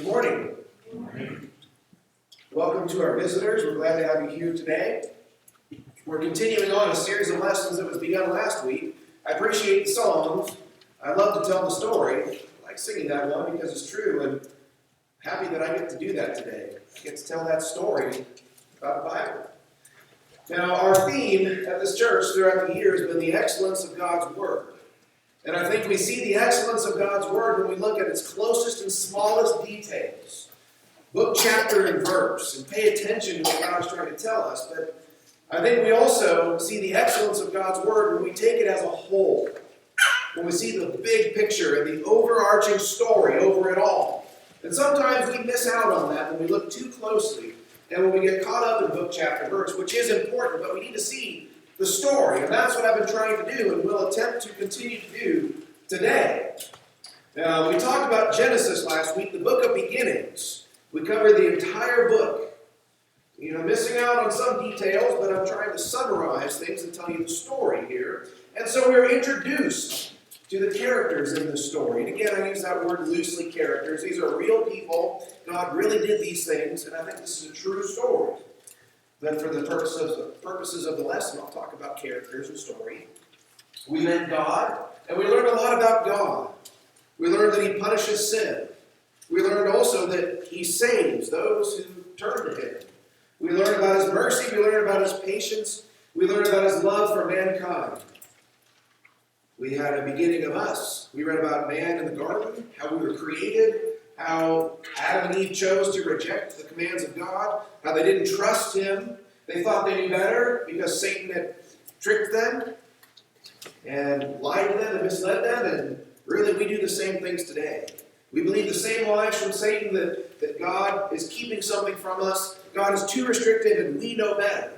morning. Good morning. Welcome to our visitors. We're glad to have you here today. We're continuing on a series of lessons that was begun last week. I appreciate the songs. I love to tell the story. I like singing that one because it's true, and happy that I get to do that today. I get to tell that story about the Bible. Now, our theme at this church throughout the years has been the excellence of God's Word. And I think we see the excellence of God's Word when we look at its closest and smallest details. Book, chapter, and verse. And pay attention to what God is trying to tell us. But I think we also see the excellence of God's Word when we take it as a whole. When we see the big picture and the overarching story over it all. And sometimes we miss out on that when we look too closely. And when we get caught up in book, chapter, verse, which is important, but we need to see the story, and that's what I've been trying to do and will attempt to continue to do today. Now, we talked about Genesis last week, the book of beginnings. We covered the entire book. Missing out on some details, but I'm trying to summarize things and tell you the story here. And so we're introduced to the characters in this story. And again, I use that word loosely, characters. These are real people. God really did these things, and I think this is a true story. But for the purposes of the lesson, I'll talk about characters and story. We met God, and we learned a lot about God. We learned that He punishes sin. We learned also that He saves those who turn to Him. We learned about His mercy. We learned about His patience. We learned about His love for mankind. We had a beginning of us. We read about man in the garden, how we were created, how Adam and Eve chose to reject the commands of God, how they didn't trust Him. They thought they knew better because Satan had tricked them and lied to them and misled them, and really we do the same things today. We believe the same lies from Satan that God is keeping something from us. God is too restrictive and we know better.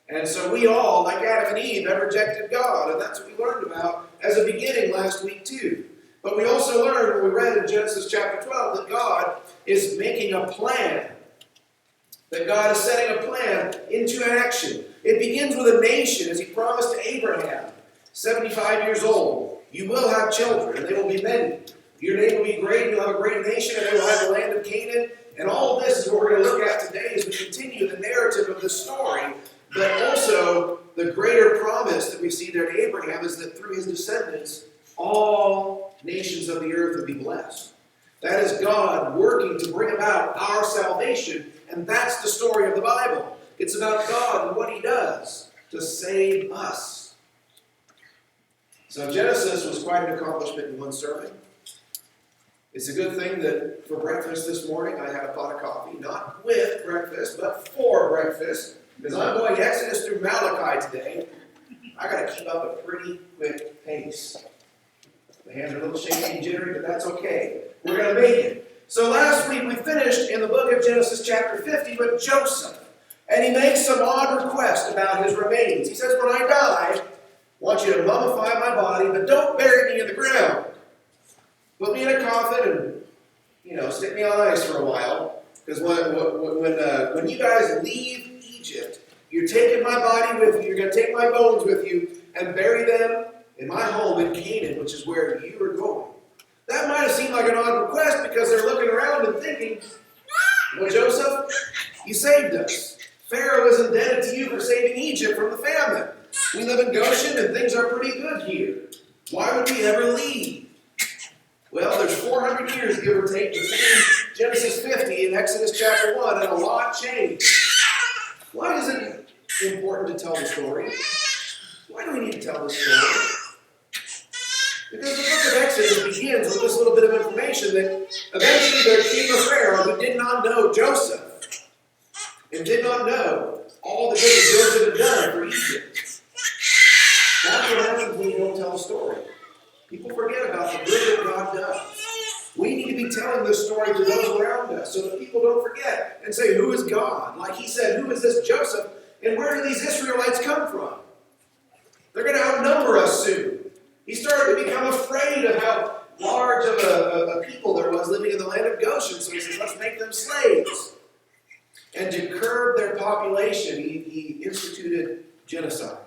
And so we all, like Adam and Eve, have rejected God, and that's what we learned about as a beginning last week too. But we also learned when we read in Genesis chapter 12 that God is making a plan. That God is setting a plan into action. It begins with a nation, as He promised to Abraham, 75 years old. You will have children, and they will be many. Your name will be great, you'll have a great nation, and they will have the land of Canaan. And all of this is what we're going to look at today as we continue the narrative of the story. But also, the greater promise that we see there to Abraham is that through his descendants, all nations of the earth will be blessed. That is God working to bring about our salvation, and that's the story of the Bible. It's about God and what He does to save us. So Genesis was quite an accomplishment in one sermon. It's a good thing that for breakfast this morning I had a pot of coffee, not with breakfast, but for breakfast, because I'm going Exodus through Malachi today. I got to keep up a pretty quick pace. The hands are a little shaky and jittery, but that's okay. We're going to make it. So last week we finished in the book of Genesis chapter 50 with Joseph. And he makes some odd request about his remains. He says, when I die, I want you to mummify my body, but don't bury me in the ground. Put me in a coffin and, stick me on ice for a while. Because when you guys leave Egypt, you're taking my body with you. You're going to take my bones with you and bury them in my home in Canaan, which is where you are going. That might have seemed like an odd request because they're looking around and thinking, well, Joseph, you saved us. Pharaoh is indebted to you for saving Egypt from the famine. We live in Goshen and things are pretty good here. Why would we ever leave? Well, there's 400 years, give or take, between Genesis 50 and Exodus chapter 1, and a lot changed. Why is it important to tell the story? Why do we need to tell this story? Because the book of Exodus begins with this little bit of information that eventually there came a Pharaoh who did not know Joseph and did not know all the good that Joseph had done for Egypt. That's what happens when you don't tell a story. People forget about the good that God does. We need to be telling this story to those around us so that people don't forget and say, who is God? Like he said, who is this Joseph? And where do these Israelites come from? They're going to outnumber us soon. He started to become afraid of how large of a people there was living in the land of Goshen. So he says, let's make them slaves. And to curb their population, he instituted genocide.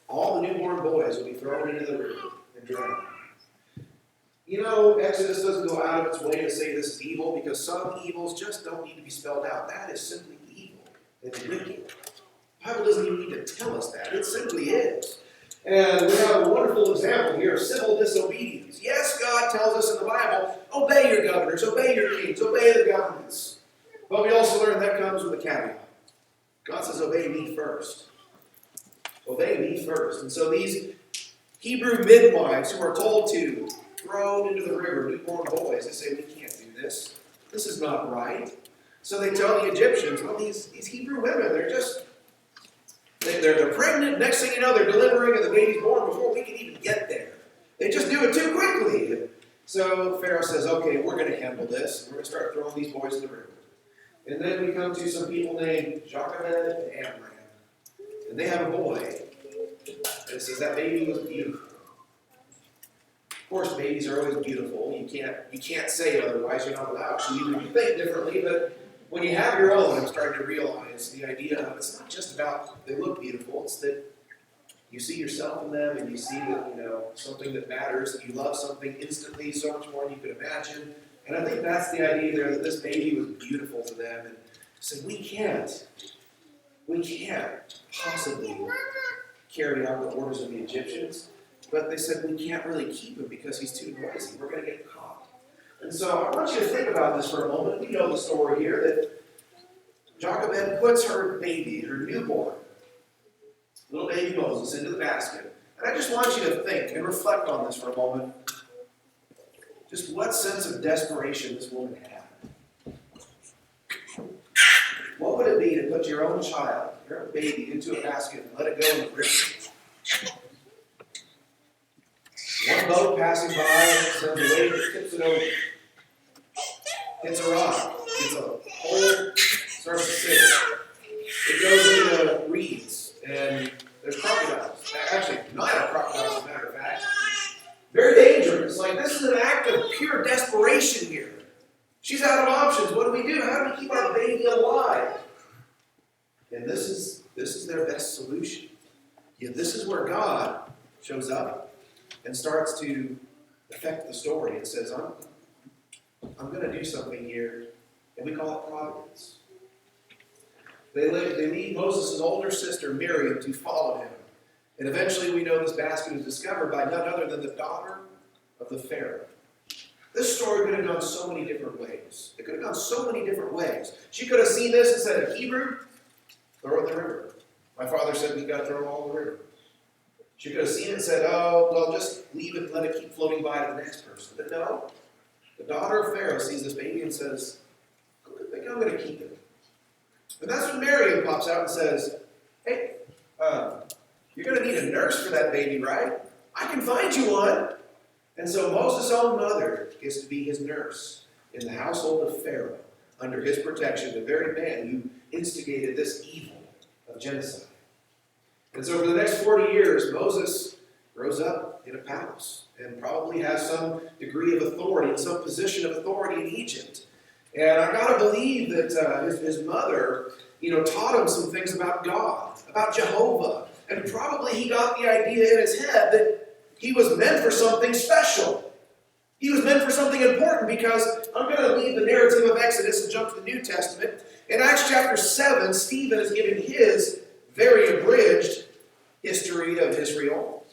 All the newborn boys will be thrown into the river and drowned. You know, Exodus doesn't go out of its way to say this is evil because some evils just don't need to be spelled out. That is simply evil. It's wicked. The Bible doesn't even need to tell us that. It simply is. And we have a wonderful example here of civil disobedience. Yes, God tells us in the Bible, obey your governors, obey your kings, obey the governments. But we also learn that comes with a caveat. God says, obey me first. Obey me first. And so these Hebrew midwives who are told to throw into the river newborn boys, they say, we can't do this. This is not right. So they tell the Egyptians, well, these Hebrew women, they're pregnant. Next thing you know, they're delivering and the baby's born before we can even get there. They just do it too quickly. So Pharaoh says, okay, we're going to handle this. We're going to start throwing these boys in the river. And then we come to some people named Jochebed and Amram. And they have a boy. And it says that baby was beautiful. Of course, babies are always beautiful. You can't say it otherwise. You're not allowed to. You think differently, but when you have your own, I'm starting to realize the idea of it's not just about they look beautiful. It's that you see yourself in them and you see that, something that matters, that you love something instantly so much more than you could imagine. And I think that's the idea there, that this baby was beautiful to them. And said, we can't possibly carry out the orders of the Egyptians. But they said, we can't really keep him because he's too noisy. We're going to get caught. And so I want you to think about this for a moment. We know the story here that Jochebed puts her baby, her newborn, little baby Moses, into the basket. And I just want you to think and reflect on this for a moment. Just what sense of desperation this woman had. What would it be to put your own child, your own baby, into a basket and let it go in the river? One boat passing by, sends a wave that tips it over. Hits a rock, hits a hole, starts to sink. It goes into reeds, and there's crocodiles. Actually, not a crocodile, as a matter of fact. Very dangerous. Like, this is an act of pure desperation here. She's out of options. What do we do? How do we keep our baby alive? And this is their best solution. Yet this is where God shows up and starts to affect the story and says, I'm going to do something here, and we call it providence. They lead Moses' older sister, Miriam, to follow him. And eventually we know this basket is discovered by none other than the daughter of the Pharaoh. This story could have gone so many different ways. It could have gone so many different ways. She could have seen this and said, Hebrew, throw it in the river. My father said we've got to throw them all in the river. She could have seen it and said, oh, well, just leave it and let it keep floating by to the next person. But no, the daughter of Pharaoh sees this baby and says, I think I'm going to keep it. And that's when Miriam pops out and says, hey, you're going to need a nurse for that baby, right? I can find you one. And so Moses' own mother gets to be his nurse in the household of Pharaoh, under his protection, the very man who instigated this evil of genocide. And so for the next 40 years, Moses grows up in a palace and probably has some degree of authority, some position of authority in Egypt. And I got to believe that his mother, taught him some things about God, about Jehovah. And probably he got the idea in his head that he was meant for something special. He was meant for something important, because I'm going to leave the narrative of Exodus and jump to the New Testament. In Acts chapter 7, Stephen is giving his very abridged history of Israel.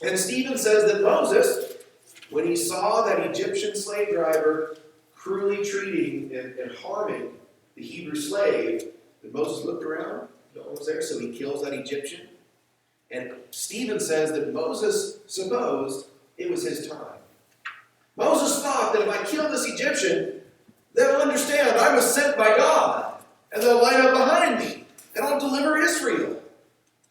And Stephen says that Moses, when he saw that Egyptian slave driver cruelly treating and harming the Hebrew slave, that Moses looked around, no one was there, so he kills that Egyptian. And Stephen says that Moses supposed it was his time. Moses thought that if I kill this Egyptian, they'll understand I was sent by God, and they'll line up behind me, and I'll deliver Israel.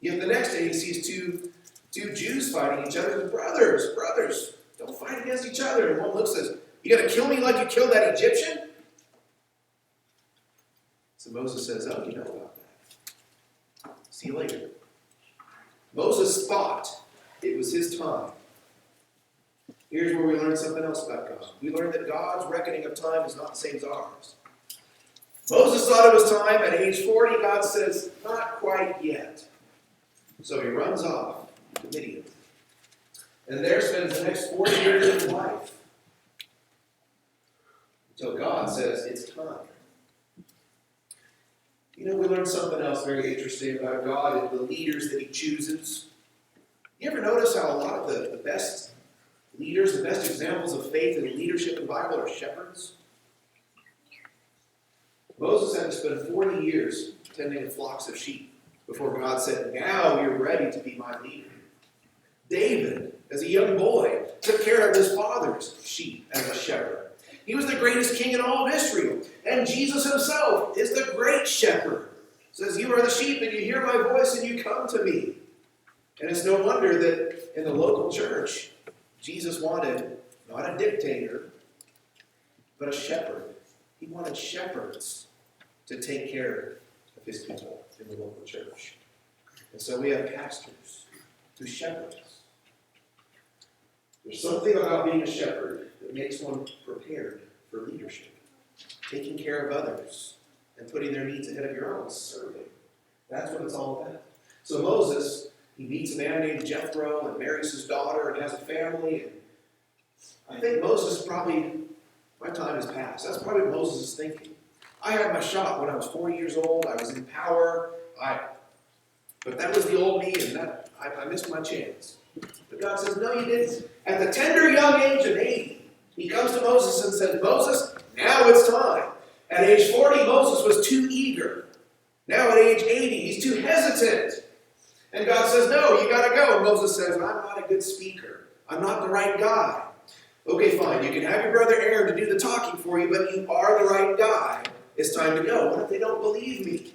Yet the next day he sees two Jews fighting each other. Brothers, don't fight against each other. And one looks and says, you going to kill me like you killed that Egyptian? So Moses says, oh, you know about that. See you later. Moses thought it was his time. Here's where we learn something else about God. We learn that God's reckoning of time is not the same as ours. Moses thought it was time. At age 40, God says, not quite yet. So he runs off to Midian. And there spends the next 40 years of his life until God says it's time. You know, we learned something else very interesting about God and the leaders that he chooses. You ever notice how a lot of the best leaders, the best examples of faith and leadership in the Bible are shepherds? Moses had to spend 40 years tending flocks of sheep before God said, now you're ready to be my leader. David, as a young boy, took care of his father's sheep as a shepherd. He was the greatest king in all of Israel. And Jesus himself is the great shepherd. Says, you are the sheep and you hear my voice and you come to me. And it's no wonder that in the local church, Jesus wanted not a dictator, but a shepherd. He wanted shepherds to take care of his people in the local church. And so we have pastors who shepherd us. There's something about being a shepherd that makes one prepared for leadership. Taking care of others and putting their needs ahead of your own, serving. That's what it's all about. So Moses, he meets a man named Jethro and marries his daughter and has a family. And I think Moses probably, my time has passed. That's probably what Moses is thinking. I had my shot when I was 4 years old. I was in power. But that was the old me, and I missed my chance. But God says, no, you didn't. At the tender young age of 80, he comes to Moses and says, Moses, now it's time. At age 40, Moses was too eager. Now at age 80, he's too hesitant. And God says, no, you got to go. And Moses says, I'm not a good speaker. I'm not the right guy. Okay, fine. You can have your brother Aaron to do the talking for you, but you are the right guy. It's time to go. What if they don't believe me?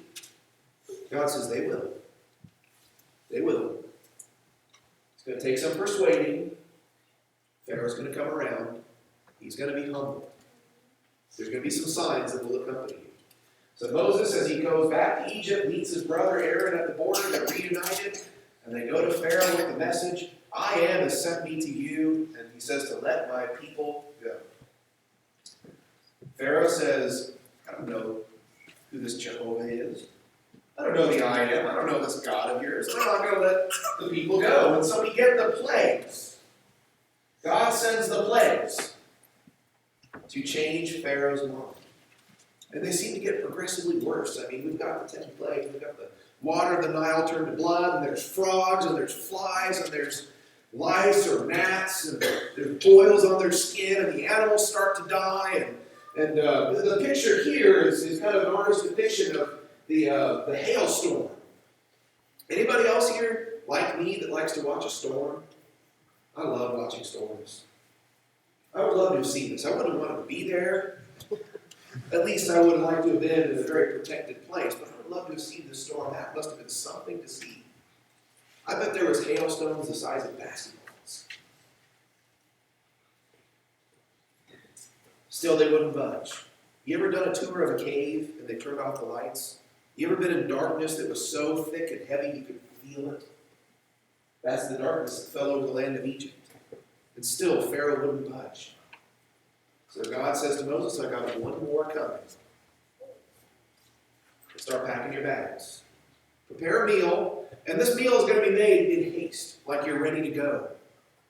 God says, they will. They will. It's going to take some persuading. Pharaoh's going to come around. He's going to be humble. There's going to be some signs that will accompany you. So Moses, as he goes back to Egypt, meets his brother Aaron at the border. They're reunited. And they go to Pharaoh with the message, I am has sent me to you. And he says to let my people go. Pharaoh says, I don't know who this Jehovah is. I don't know the I am. I don't know this God of yours. I'm not going to let the people go. And so we get the plagues. God sends the plagues to change Pharaoh's mind. And they seem to get progressively worse. I mean, we've got the 10 plagues. We've got the water of the Nile turned to blood, and there's frogs, and there's flies, and there's lice or gnats, and there's boils on their skin, and the animals start to die. And the picture here is kind of an artist's depiction of the hailstorm. Anybody else here like me that likes to watch a storm? I love watching storms. I would love to have seen this. I wouldn't have wanted to be there. At least I would have liked to have been in a very protected place, but I would love to have seen this storm. That must have been something to see. I bet there was hailstones the size of basketballs. Still, they wouldn't budge. You ever done a tour of a cave and they turned off the lights? You ever been in darkness that was so thick and heavy you could feel it? That's the darkness that fell over the land of Egypt. And still, Pharaoh wouldn't budge. So God says to Moses, I've got one more coming. Start packing your bags. Prepare a meal, and this meal is going to be made in haste, like you're ready to go.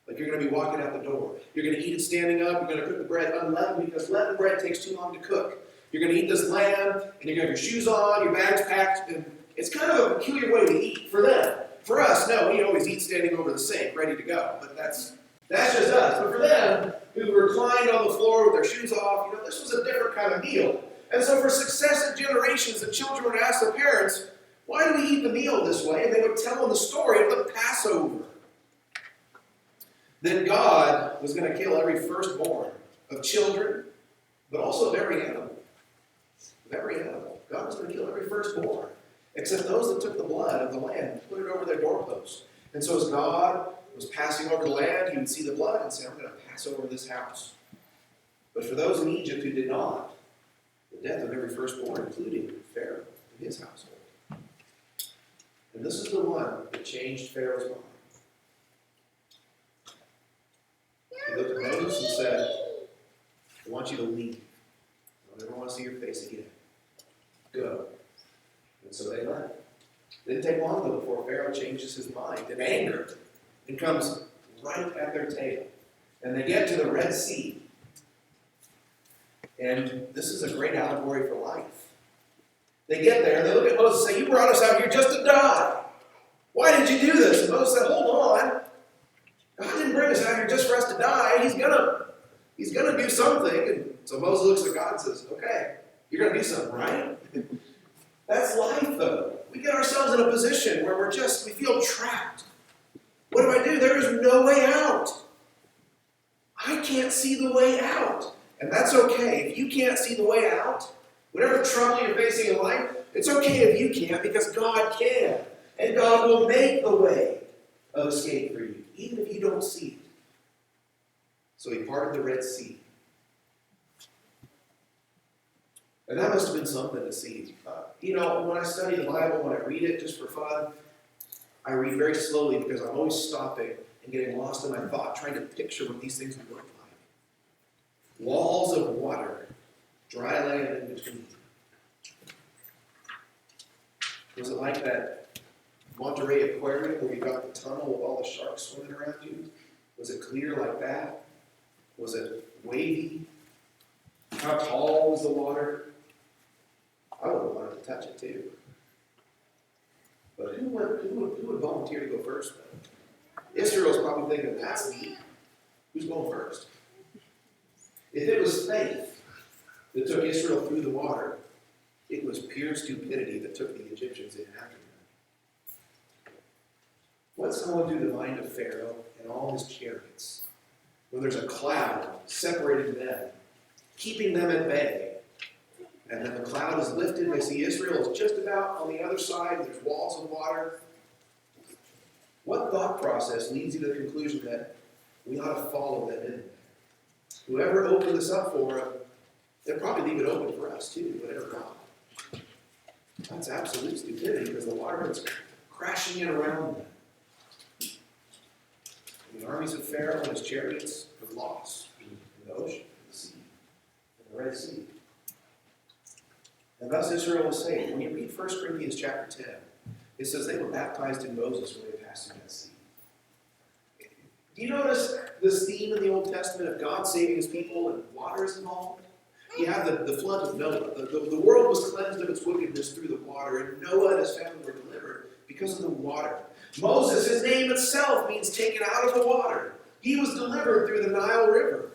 Like you're going to be walking out the door. You're going to eat it standing up. You're going to cook the bread unleavened because leavened bread takes too long to cook. You're going to eat this lamb, and you're going to have your shoes on, your bags packed, and it's kind of a peculiar way to eat for them. For us, no, we always eat standing over the sink, ready to go. But that's just us. But for them, who reclined on the floor with their shoes off, this was a different kind of meal. And so for successive generations, the children would ask their parents, why do we eat the meal this way? And they would tell them the story of the Passover. That God was going to kill every firstborn of children, but also of every animal. Of every animal. God was going to kill every firstborn, except those that took the blood of the lamb and put it over their doorposts. And so as God was passing over the land, he would see the blood and say, I'm going to pass over this house. But for those in Egypt who did not, the death of every firstborn, including Pharaoh and his household. And this is the one that changed Pharaoh's mind. He looked at Moses and said, I want you to leave. I never want to see your face again. Go. And so they left. It didn't take long, though, before Pharaoh changes his mind in anger and comes right at their tail. And they get to the Red Sea. And this is a great allegory for life. They get there, and they look at Moses and say, you brought us out here just to die. Why did you do this? And Moses said, hold on. God didn't bring us out here just for us to die. He's gonna do something. And so Moses looks at God and says, okay, you're gonna do something, right? That's life, though. We get ourselves in a position where we feel trapped. What do? There is no way out. I can't see the way out. And that's okay. If you can't see the way out, whatever trouble you're facing in life, it's okay if you can't, because God can. And God will make the way of escape for you, even if you don't see it. So he parted the Red Sea. And that must have been something to see. When I study the Bible, when I read it just for fun, I read very slowly because I'm always stopping and getting lost in my thought, trying to picture what these things would look like. Walls of water, dry land in between. Was it like that Monterey Aquarium where you got the tunnel with all the sharks swimming around you? Was it clear like that? Was it wavy? How tall was the water? I would have wanted to touch it too. But who would volunteer to go first then? Israel's probably thinking, that's me. Who's going first? If it was faith that took Israel through the water, it was pure stupidity that took the Egyptians in after them. What's going through the mind of Pharaoh and all his chariots when there's a cloud separating them, keeping them at bay? And then the cloud is lifted. They see Israel is just about on the other side. There's walls of water. What thought process leads you to the conclusion that we ought to follow them in there? Whoever opened this up for them, they'll probably leave it open for us too, whatever God. That's absolute stupidity because the water is crashing in around them. The armies of Pharaoh and his chariots have lost in the ocean, in the sea, in the Red Sea. And thus Israel was saved. When you read 1 Corinthians chapter 10, it says they were baptized in Moses when they passed through that sea. Do you notice this theme in the Old Testament of God saving his people and water is involved? You have the flood of Noah. The world was cleansed of its wickedness through the water, and Noah and his family were delivered because of the water. Moses, his name itself means taken out of the water. He was delivered through the Nile River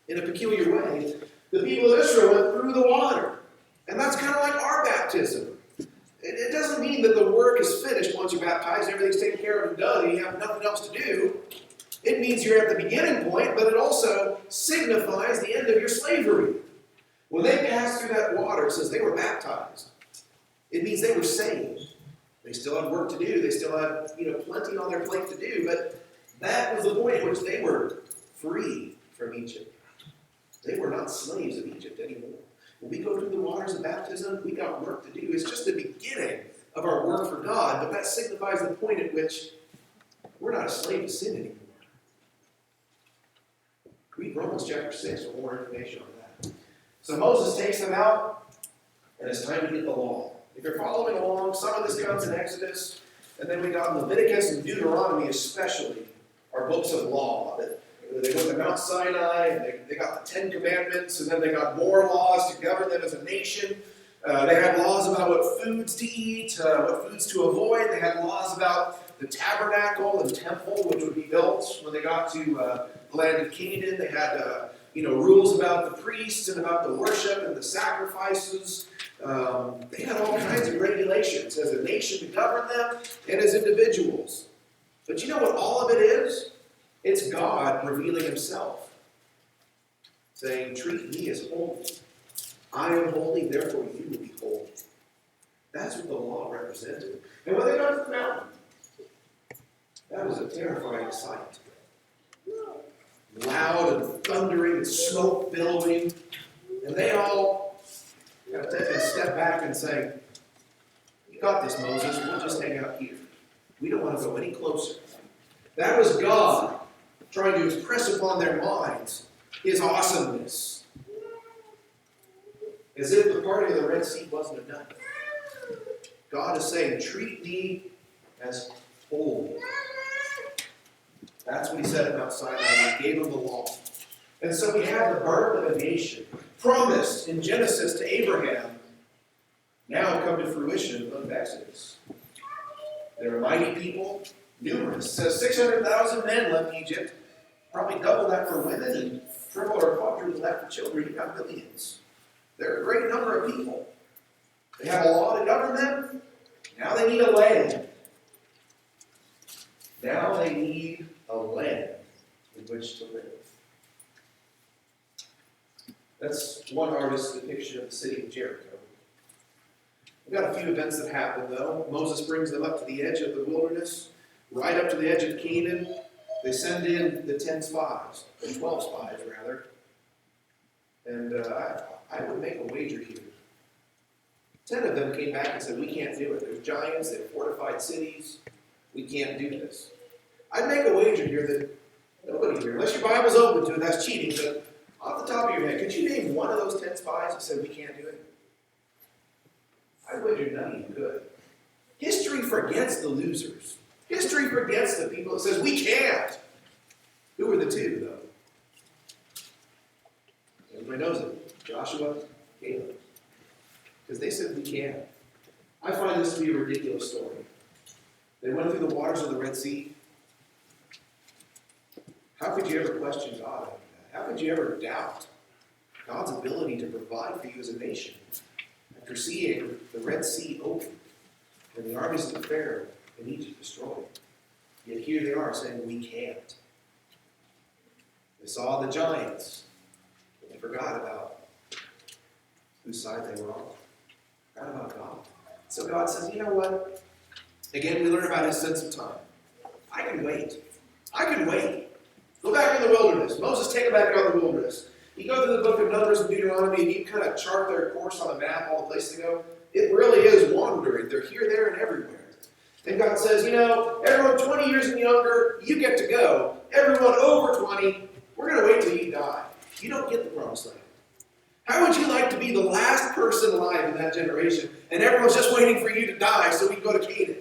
in a peculiar way. The people of Israel went through the water. And that's kind of like our baptism. It doesn't mean that the work is finished once you're baptized, everything's taken care of and done, and you have nothing else to do. It means you're at the beginning point, but it also signifies the end of your slavery. When they passed through that water, it says they were baptized. It means they were saved. They still had work to do. They still had, plenty on their plate to do, but that was the point at which they were free from Egypt. They were not slaves of Egypt anymore. When we go through the waters of baptism, we got work to do. It's just the beginning of our work for God, but that signifies the point at which we're not a slave to sin anymore. Read Romans chapter 6 for more information on that. So Moses takes them out, and it's time to get the law. If you're following along, some of this comes in Exodus, and then we got Leviticus and Deuteronomy especially, our books of law. They went to Mount Sinai, and they got the Ten Commandments, and then they got more laws to govern them as a nation. They had laws about what foods to eat, what foods to avoid. They had laws about the tabernacle and temple, which would be built when they got to the land of Canaan. They had rules about the priests and about the worship and the sacrifices. They had all kinds of regulations as a nation to govern them and as individuals. But you know what all of it is? It's God revealing himself, saying, treat me as holy. I am holy, therefore you will be holy. That's what the law represented. And when they got to the mountain, that was a terrifying sight. Loud and thundering and smoke billowing. And they all got to take a step back and say, you got this, Moses. We'll just hang out here. We don't want to go any closer. That was God trying to impress upon their minds his awesomeness. As if the parting of the Red Sea wasn't enough. God is saying, treat me as holy. That's what he said at Mount Sinai. He gave them the law. And so we have the birth of a nation promised in Genesis to Abraham now come to fruition in the book of Exodus. They're a mighty people, numerous. It says 600,000 men left Egypt, probably double that for women and triple or quadruple that for children. You've got millions. They're a great number of people. They have a law to govern them. Now they need a land. Now they need a land in which to live. That's one artist's depiction of the city of Jericho. We've got a few events that happen, though. Moses brings them up to the edge of the wilderness, right up to the edge of Canaan. They send in the 10 spies, or 12 spies, rather. And I would make a wager here. 10 of them came back and said, we can't do it. There's giants, they have fortified cities. We can't do this. I'd make a wager here that nobody here, unless your Bible's open to it, that's cheating, but off the top of your head, could you name one of those 10 spies that said we can't do it? I wager none of you could. History forgets the losers. History forgets the people that says we can't. Who were the two, though? Everybody knows it. Joshua, Caleb. Because they said we can't. I find this to be a ridiculous story. They went through the waters of the Red Sea. How could you ever question God after that? How could you ever doubt God's ability to provide for you as a nation? After seeing the Red Sea open and the armies of the Pharaoh in Egypt destroyed. Yet here they are saying we can't. They saw the giants, but they forgot about whose side they were on. Forgot about God. So God says, you know what? Again, we learn about his sense of time. I can wait. I can wait. Go back in the wilderness. Moses, take them back out of the wilderness. You go through the book of Numbers and Deuteronomy and you kind of chart their course on a map, all the places to go. It really is wandering. They're here, there, and everywhere. And God says, you know, everyone 20 years and younger, you get to go. Everyone over 20, we're going to wait till you die. You don't get the promised land. How would you like to be the last person alive in that generation and everyone's just waiting for you to die so we can go to Canaan?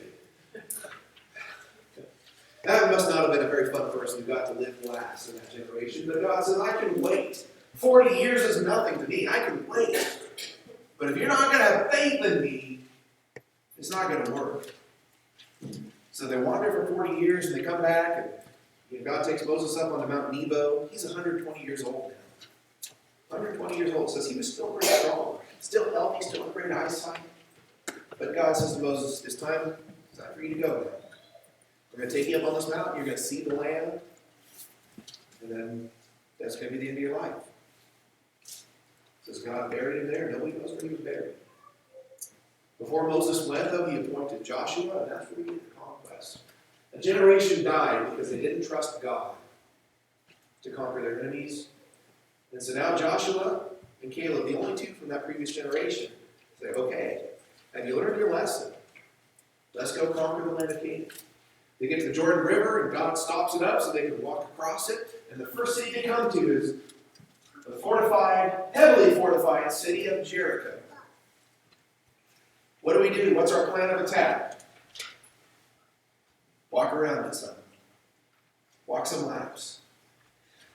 That must not have been a very fun person who got to live last in that generation. But God says, I can wait. 40 years is nothing to me. I can wait. But if you're not going to have faith in me, it's not going to work. So they wander for 40 years and they come back and God takes Moses up on Mount Nebo. He's 120 years old now. 120 years old. Says he was still pretty strong. Still healthy, still in great eyesight. But God says to Moses, it's time for you to go now. We're going to take you up on this mountain. You're going to see the land. And then that's going to be the end of your life. Says God buried him there. Nobody knows where he was buried. Before Moses went, though, he appointed Joshua, and that's where he did the conquest. A generation died because they didn't trust God to conquer their enemies. And so now Joshua and Caleb, the only two from that previous generation, say, okay, have you learned your lesson? Let's go conquer the land of Canaan. They get to the Jordan River, and God stops it up so they can walk across it. And the first city they come to is the fortified, heavily fortified city of Jericho. What do? What's our plan of attack? Walk around it some. Walk some laps.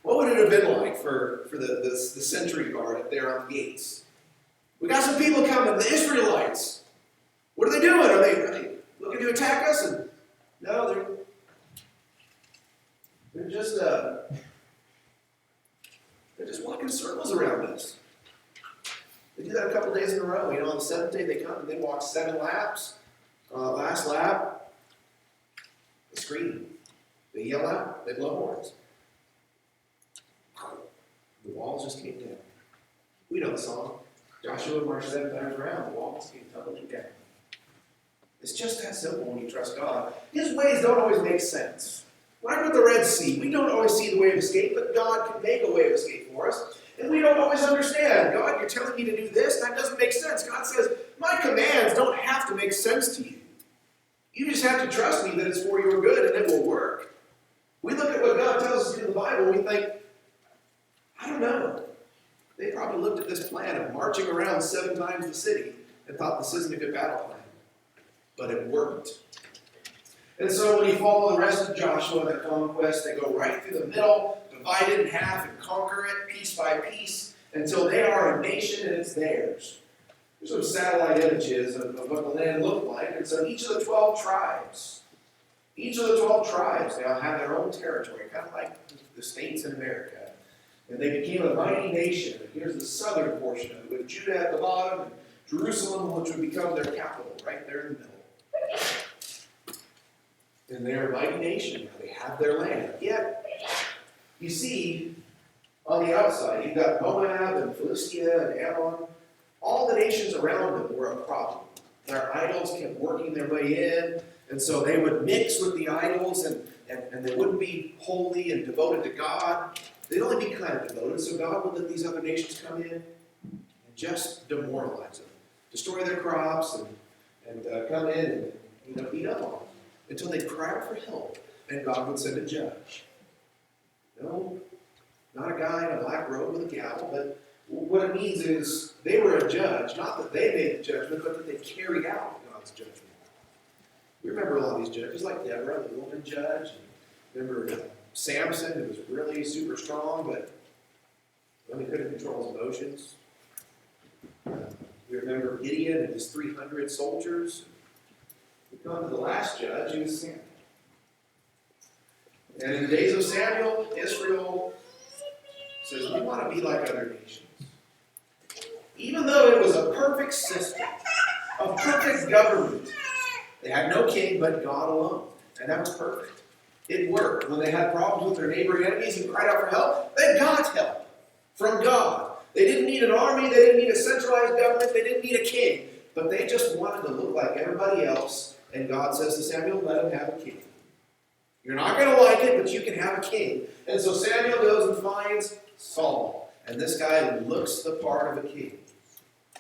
What would it have been like for the sentry guard up there on the gates? We got some people coming, the Israelites. What are they doing? Are they looking to attack us? And no, they're just walking circles around us. They do that a couple days in a row. You know, on the seventh day they come and they walk 7 laps. Last lap, they scream. They yell out. They blow horns. The walls just came down. We know the song. Joshua marched 7 times around. The walls came tumbling down. It's just that simple when you trust God. His ways don't always make sense. Like with the Red Sea, we don't always see the way of escape, but God can make a way of escape for us. And we don't always understand. God, you're telling me to do this? That doesn't make sense. God says, my commands don't have to make sense to you. You just have to trust me that it's for your good and it will work. We look at what God tells us in the Bible and we think, I don't know. They probably looked at this plan of marching around 7 times the city and thought this isn't a good battle plan. But it worked. And so when you follow the rest of Joshua, the conquest, they go right through the middle, divide it in half and conquer it piece by piece. until they are a nation and it's theirs. There's some satellite images of what the land looked like. And so each of the 12 tribes now have their own territory, kind of like the states in America. And they became a mighty nation. And here's the southern portion of it, with Judah at the bottom, and Jerusalem, which would become their capital, right there in the middle. And they're a mighty nation now. They have their land. Yet, you see, on the outside, you've got Moab and Philistia and Ammon. All the nations around them were a problem. Their idols kept working their way in, and so they would mix with the idols, and they wouldn't be holy and devoted to God. They'd only be kind of devoted, so God would let these other nations come in and just demoralize them, destroy their crops, and come in and beat up on them until they'd cry out for help, and God would send a judge. No, not a guy in a black robe with a gavel, but what it means is they were a judge, not that they made the judgment, but that they carried out God's judgment. We remember a lot of these judges, like Deborah, the woman judge. Remember Samson, who was really super strong, but he couldn't control his emotions. We remember Gideon and his 300 soldiers. We come to the last judge, who was Samuel. And in the days of Samuel, Israel says, we want to be like other nations. Even though it was a perfect system, a perfect government, they had no king but God alone. And that was perfect. It worked. When they had problems with their neighboring enemies and cried out for help, they got help from God. They didn't need an army. They didn't need a centralized government. They didn't need a king. But they just wanted to look like everybody else. And God says to Samuel, let him have a king. You're not going to like it, but you can have a king. And so Samuel goes and finds Saul. And this guy looks the part of a king.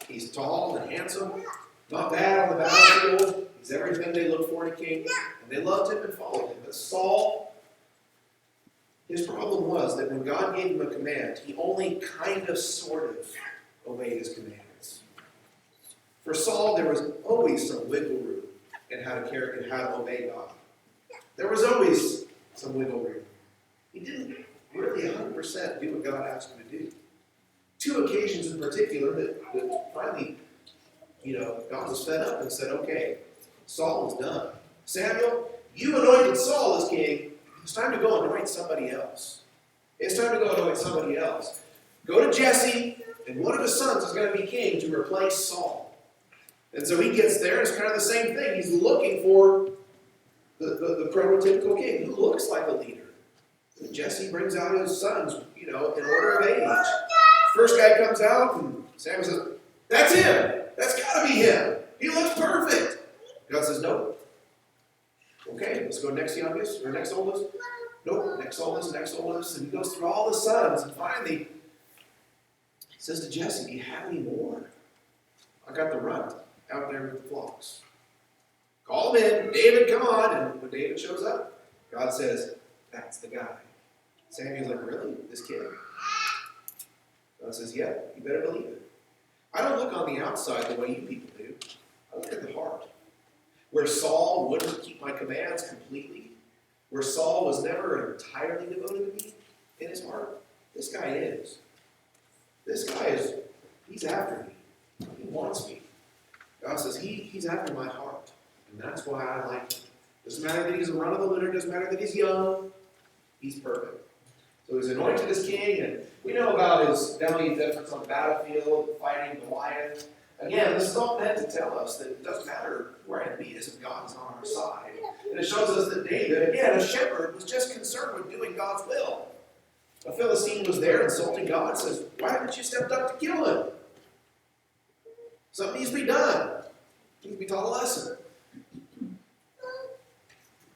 He's tall and handsome, not bad on the battlefield. He's everything they look for in a king. And they loved him and followed him. But Saul, his problem was that when God gave him a command, he only kind of, sort of obeyed his commands. For Saul, there was always some wiggle room in how to obey God. There was always some wiggle room. He didn't really 100% do what God asked him to do. Two occasions in particular that finally, God was fed up and said, okay, Saul is done. Samuel, you anointed Saul as king. It's time to go anoint somebody else. It's time to go anoint somebody else. Go to Jesse, and one of his sons is going to be king to replace Saul. And so he gets there, and it's kind of the same thing. He's looking for the prototypical king who looks like a leader. And Jesse brings out his sons, in order of age. First guy comes out, and Samuel says, that's him. That's got to be him. He looks perfect. God says, nope. Okay, let's go next youngest, or next oldest. Nope, next oldest. And he goes through all the sons, and finally, he says to Jesse, do you have any more? I got the runt out there with the flocks. Call him in. David, come on. And when David shows up, God says, that's the guy. Samuel's like, really? This kid? God says, yeah, you better believe it. I don't look on the outside the way you people do. I look at the heart. Where Saul wouldn't keep my commands completely, where Saul was never entirely devoted to me in his heart, this guy is. This guy he's after me. He wants me. God says, he's after my heart. And that's why I like him. Doesn't matter that he's a run of the litter, doesn't matter that he's young, he's perfect. So he's anointed as king, and we know about his valiant efforts on the battlefield, fighting Goliath. Again, this is all meant to tell us that it doesn't matter where our enemy is if God is on our side. And it shows us that David, again, a shepherd, was just concerned with doing God's will. A Philistine was there insulting God and says, why haven't you stepped up to kill him? Something needs to be done. He needs to be taught a lesson.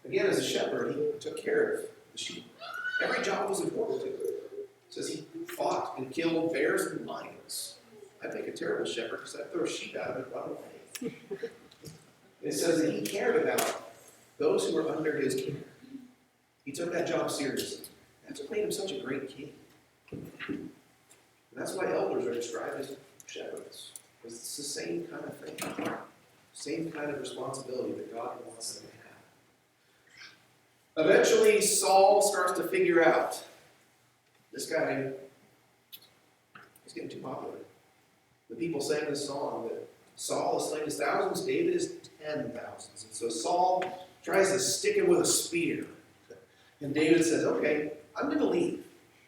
Again, as a shepherd, he took care of the sheep. Every job was important to him. It says he fought and killed bears and lions. I'd make a terrible shepherd because I'd throw sheep out of it and run away. It says that he cared about those who were under his care. He took that job seriously. That's what made him such a great king. And that's why elders are described as shepherds. Because it's the same kind of thing. Same kind of responsibility that God wants them to have. Eventually, Saul starts to figure out, this guy It's getting too popular. The people sang this song that Saul has slain his thousands, David is 10,000s. And so Saul tries to stick him with a spear. And David says, okay, I'm going to leave.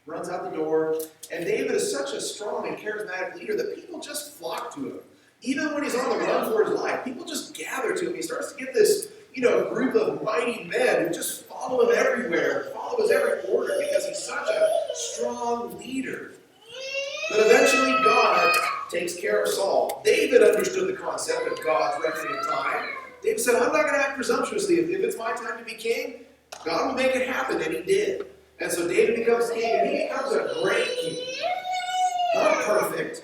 Runs out the door. And David is such a strong and charismatic leader that people just flock to him. Even when he's on the run for his life, people just gather to him. He starts to get this, group of mighty men who just follow him everywhere, follow his every order because he's such a strong leader. But eventually God takes care of Saul. David understood the concept of God's reckoning time. David said, I'm not going to act presumptuously. If it's my time to be king, God will make it happen, and he did. And so David becomes king, and he becomes a great king. Not perfect.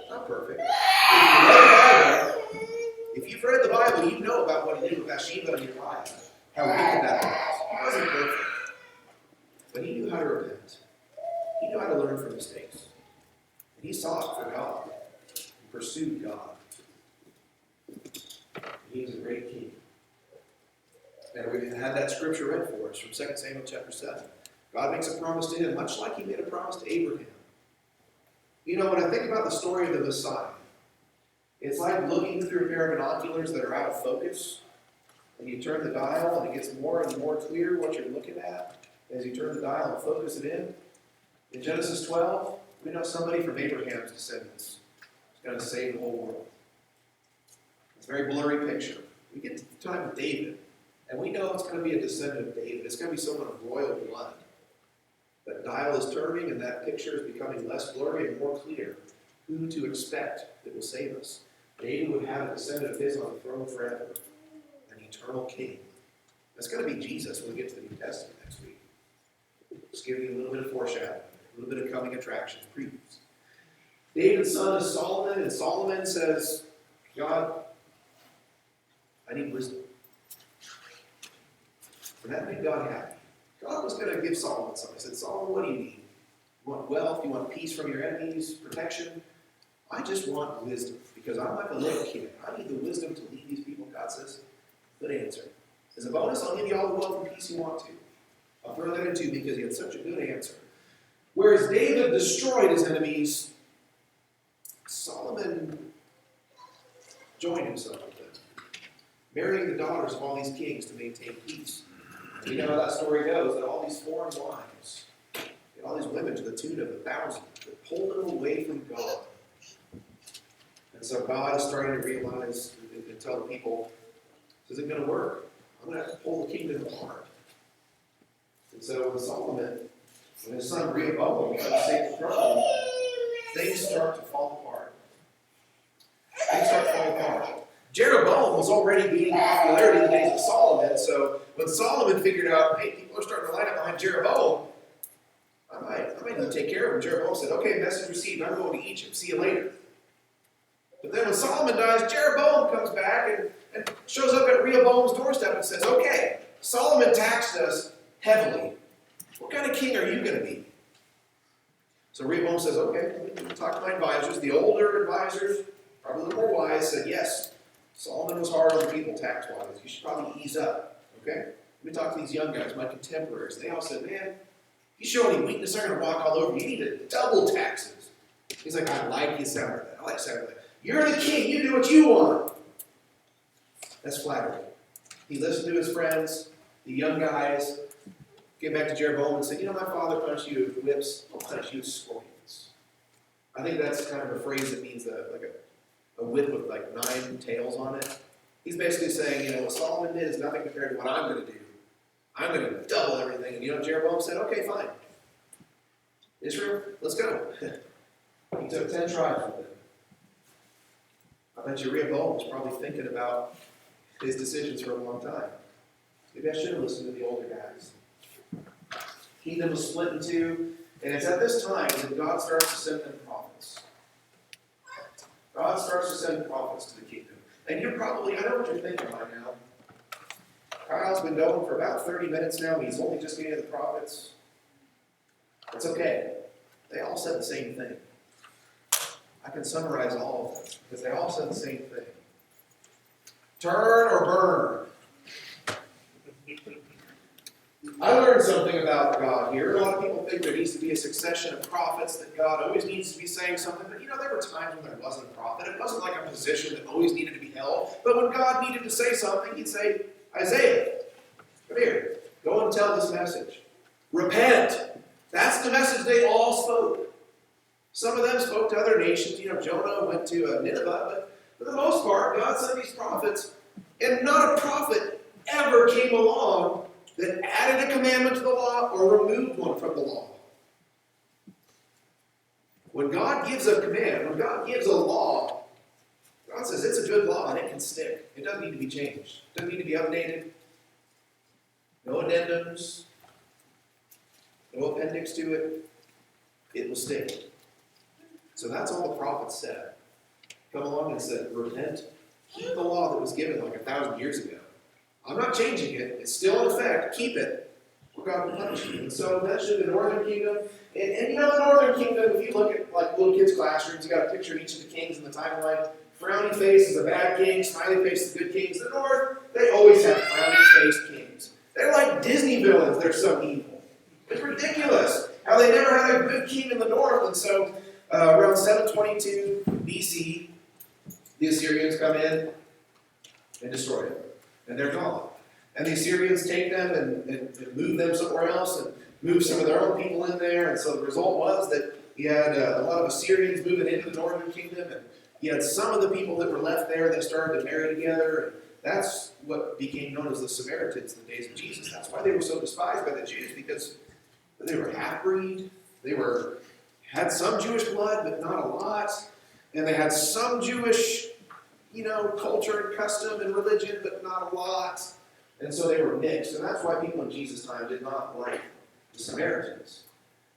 Not perfect. If you've read the Bible, you know about what he did with Bathsheba and Uriah. How wicked that was. He wasn't perfect. But he knew how to repent. He knew how to learn from mistakes. And he sought for God. He pursued God. And he was a great king. And we had that scripture read for us from 2 Samuel chapter 7. God makes a promise to him, much like he made a promise to Abraham. When I think about the story of the Messiah, it's like looking through a pair of binoculars that are out of focus. And you turn the dial, and it gets more and more clear what you're looking at as you turn the dial and focus it in. In Genesis 12, we know somebody from Abraham's descendants is going to save the whole world. It's a very blurry picture. We get to the time of David, and we know it's going to be a descendant of David. It's going to be someone of royal blood. That dial is turning, and that picture is becoming less blurry and more clear. Who to expect that will save us. David would have a descendant of his on the throne forever. An eternal king. That's going to be Jesus when we get to the New Testament next week. Just giving you a little bit of foreshadowing, a little bit of coming attractions, previews. David's son is Solomon, and Solomon says, God, I need wisdom. And that made God happy. God was going to give Solomon something. He said, Solomon, what do you need? You want wealth? You want peace from your enemies? Protection? I just want wisdom. Because I'm like a little kid. I need the wisdom to lead these people. God says, good answer. As a bonus, I'll give you all the wealth and peace you want to. I'll throw that in too because he had such a good answer. Whereas David destroyed his enemies, Solomon joined himself with them, marrying the daughters of all these kings to maintain peace. And you know how that story goes, that all these foreign wives, all these women to the tune of 1,000, that pulled them away from God. And so God is starting to realize and tell the people, this isn't going to work. I'm going to have to pull the kingdom apart. And so when Solomon, when his son Rehoboam comes to take the throne, things start to fall apart. Things start to fall apart. Jeroboam was already gaining popularity in the days of Solomon, so when Solomon figured out, hey, people are starting to line up behind Jeroboam, I might need to take care of him. Jeroboam said, okay, message received, I'm going to Egypt, see you later. But then when Solomon dies, Jeroboam comes back and shows up at Rehoboam's doorstep and says, okay, Solomon taxed us heavily. What kind of king are you going to be? So Rehoboam says, okay, let me talk to my advisors. The older advisors, probably a little more wise, said, yes, Solomon was hard on the people tax-wise. You should probably ease up, okay? Let me talk to these young guys, my contemporaries. They all said, man, you show any weakness, they're going to walk all over you. You need to double taxes. He's like, I like the sound of that. I like the sound of that. You're the king. You do what you want. That's flattering. He listened to his friends, the young guys, came back to Jeroboam and said, my father punished you with whips. I'll punish you with scorpions. I think that's kind of a phrase that means like a whip with like 9 tails on it. He's basically saying, what Solomon did is nothing compared to what I'm going to do. I'm going to double everything. And Jeroboam said, okay, fine. Israel, let's go. He took 10 tribes with him. I bet you Rehoboam was probably thinking about his decisions for a long time. Maybe I should have listened to the older guys. Kingdom was split in two, and it's at this time that God starts to send them prophets. God starts to send prophets to the kingdom. And you're probably, I know what you're thinking right now. Kyle's been going for about 30 minutes now. He's only just getting to the prophets. It's okay. They all said the same thing. I can summarize all of them because they all said the same thing. Turn or burn. I learned something about God here. A lot of people think there needs to be a succession of prophets, that God always needs to be saying something. But there were times when there wasn't a prophet. It wasn't like a position that always needed to be held. But when God needed to say something, he'd say, Isaiah, come here. Go and tell this message. Repent. That's the message they all spoke. Some of them spoke to other nations. Jonah went to Nineveh. But for the most part, God sent these prophets. And not a prophet ever came along that added a commandment to the law or removed one from the law. When God gives a command, when God gives a law, God says it's a good law and it can stick. It doesn't need to be changed. It doesn't need to be updated. No addendums. No appendix to it. It will stick. So that's all the prophets said. Come along and said, repent. Keep the law that was given like 1,000 years ago. I'm not changing it. It's still in effect. Keep it. Or God will punish you. And so mentioned the northern kingdom. And the northern kingdom, if you look at like little kids' classrooms, you got a picture of each of the kings in the timeline. Frowny face is a bad king. Smiley face is the good kings. The north, they always have frowny-faced kings. They're like Disney villains. They're so evil. It's ridiculous how they never had a good king in the north. And so around 722 BC, the Assyrians come in and destroy them. And they're gone. And the Assyrians take them and move them somewhere else and move some of their own people in there. And so the result was that you had a lot of Assyrians moving into the northern kingdom. And you had some of the people that were left there that started to marry together. And that's what became known as the Samaritans in the days of Jesus. That's why they were so despised by the Jews, because they were half-breed. They had some Jewish blood, but not a lot. And they had some Jewish culture and custom and religion, but not a lot. And so they were mixed. And that's why people in Jesus' time did not like the Samaritans.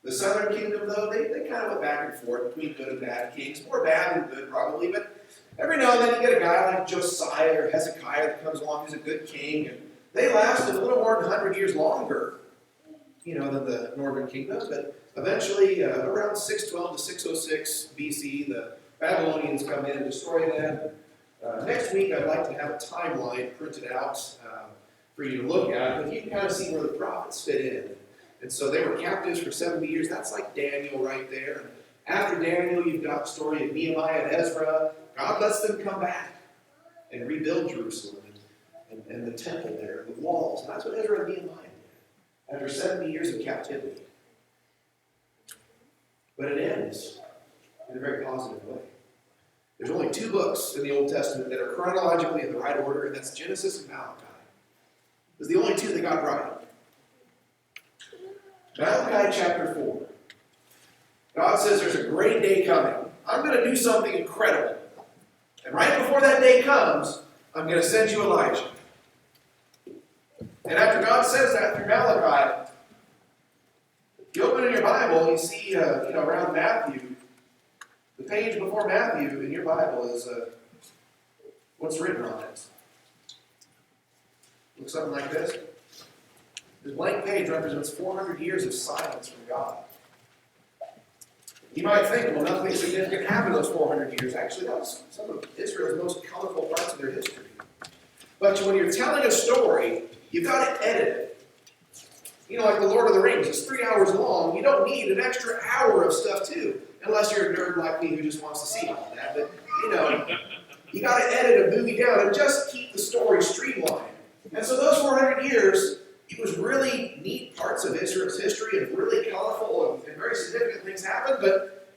The southern kingdom, though, they kind of went back and forth between good and bad kings. More bad than good, probably. But every now and then you get a guy like Josiah or Hezekiah that comes along who's a good king. And they lasted a little more than 100 years longer, than the northern kingdom. But eventually, around 612 to 606 BC, the Babylonians come in and destroy them. Next week, I'd like to have a timeline printed out for you to look at, but you can kind of see where the prophets fit in. And so they were captives for 70 years. That's like Daniel right there. And after Daniel, you've got the story of Nehemiah and Ezra. God lets them come back and rebuild Jerusalem and the temple there, the walls. And that's what Ezra and Nehemiah did after 70 years of captivity. But it ends in a very positive way. There's only 2 books in the Old Testament that are chronologically in the right order, and that's Genesis and Malachi. It's the only 2 that got right. Malachi chapter 4. God says there's a great day coming. I'm going to do something incredible. And right before that day comes, I'm going to send you Elijah. And after God says that through Malachi, if you open in your Bible, you see, around Matthew, the page before Matthew in your Bible is what's written on it. Looks something like this. This blank page represents 400 years of silence from God. You might think, well, nothing significant happened in those 400 years. Actually, that was some of Israel's most colorful parts of their history. But when you're telling a story, you've got to edit it. Like the Lord of the Rings, it's 3 hours long. You don't need an extra hour of stuff, too. Unless you're a nerd like me who just wants to see all that. But, you got to edit a movie down and just keep the story streamlined. And so those 400 years, it was really neat parts of Israel's history and really colorful and very significant things happened, but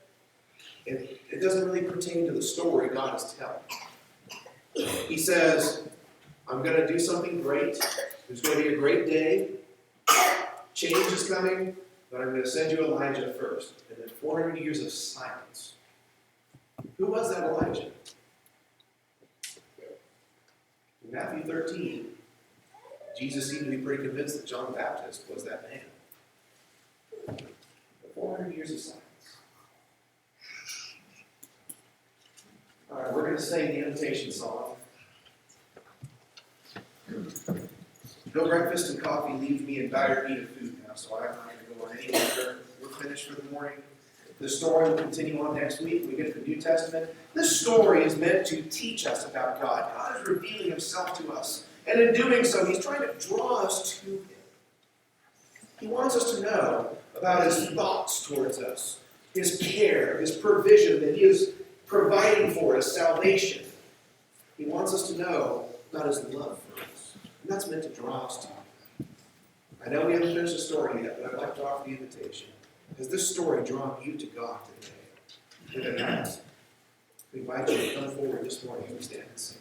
it doesn't really pertain to the story God is telling. He says, I'm going to do something great. There's going to be a great day. Change is coming, but I'm going to send you Elijah first. And then 400 years of silence. Who was that Elijah? In Matthew 13, Jesus seemed to be pretty convinced that John the Baptist was that man. But 400 years of silence. All right, we're going to sing the invitation song. No breakfast and coffee leave me in dire need of food now, so I'm not going to go on any longer. We're finished for the morning. The story will continue on next week. We get to the New Testament. This story is meant to teach us about God. God is revealing himself to us. And in doing so, he's trying to draw us to him. He wants us to know about his thoughts towards us, his care, his provision that he is providing for us, salvation. He wants us to know about his love for us. And that's meant to draw us to him. I know we haven't finished the story yet, but I'd like to offer the invitation. Has this story drawn you to God today? If it has, we invite you to come forward this morning and stand and sing.